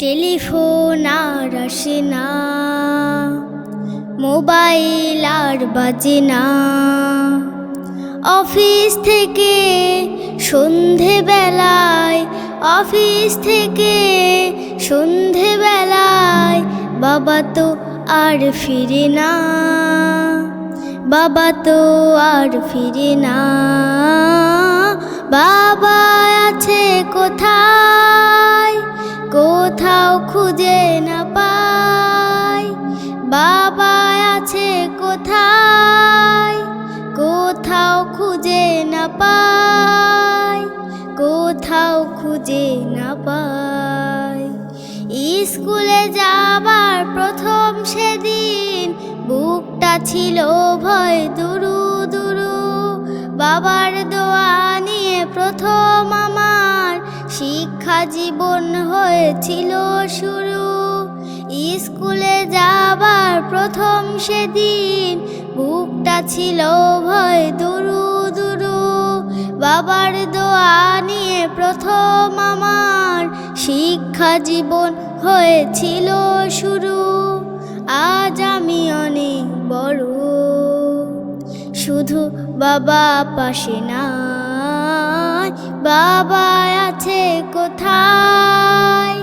Telephone আর আসে না, mobile আর বাজে না। অফিস থেকে সন্ধেবেলায়, অফিস থেকে সন্ধেবেলায় বাবা তো আর ফিরে না, বাবা তো আর ফিরে না। বাবা আছে কোথায়, কোথাও খুঁজে না পাই। বাবা আছে কোথায়, কোথাও খুঁজে না পাই, কোথাও খুঁজে না পাই। স্কুলে যাবার প্রথম সেদিন বুকটা ছিল ভয় দুরু দুরু। বাবার দোয়া নিয়ে প্রথম আমার শিক্ষা জীবন হয়েছিল শুরু। স্কুলে যাবার প্রথম সেদিন বুকটা ছিল ভয় দুরু দুরু। বাবার দোয়া নিয়ে প্রথম আমার শিক্ষা জীবন হয়েছিল শুরু। আজ আমি অনেক বড়, শুধু বাবা পাশে নাই। বাবা আছে কোথায়,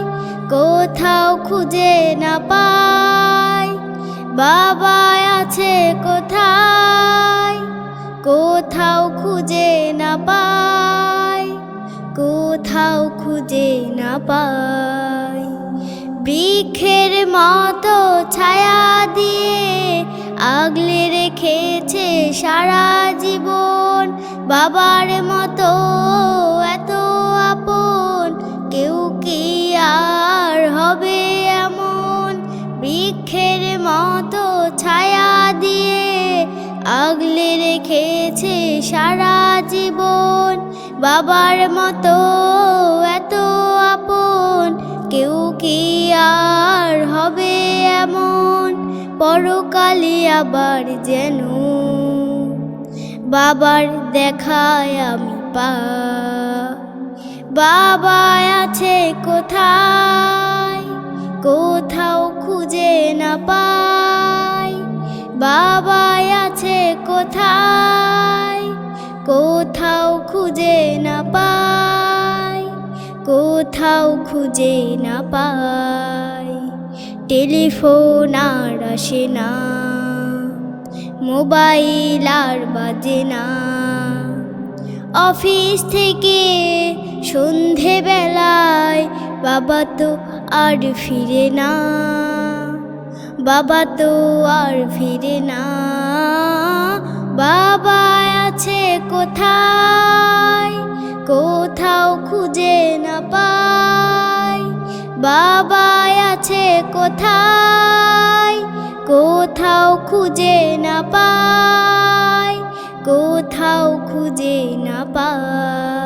কোথাও খুঁজে না পাই। বাবা আছে কোথায়, কোথাও খুঁজে না পাই, কোথাও খুঁজে না পাই। বৃক্ষের মতো ছায়া দিয়ে আগলে রেখেছে সারা জীবন। বাবার মতো এত আপন কেউ কি আর হবে এমন? বৃক্ষের মতো ছায়া দিয়ে আগলে রেখেছে সারা জীবন। বাবার মতো এত আপন কেউ কি আর হবে এমন? পরকালে আবার যেন বাবার দেখায় আমি পাই। বাবা আছে কোথায়, কোথাও খুঁজে না পাই। বাবা আছে কোথায়, কোথাও খুঁজে না পাই, কোথাও খুঁজে না পাই। টেলিফোন আর আসে না, মোবাইল আর বাজে না। অফিস থেকে সন্ধেবেলায় বাবা তো আর ফিরে না, বাবা তো আর ফিরে না। বাবা আছে কোথায়, কোথাও খুঁজে না পাই। বাবা আছে কোথায়, কোথাও খুঁজে না পাই, কোথাও খুঁজে না পাই।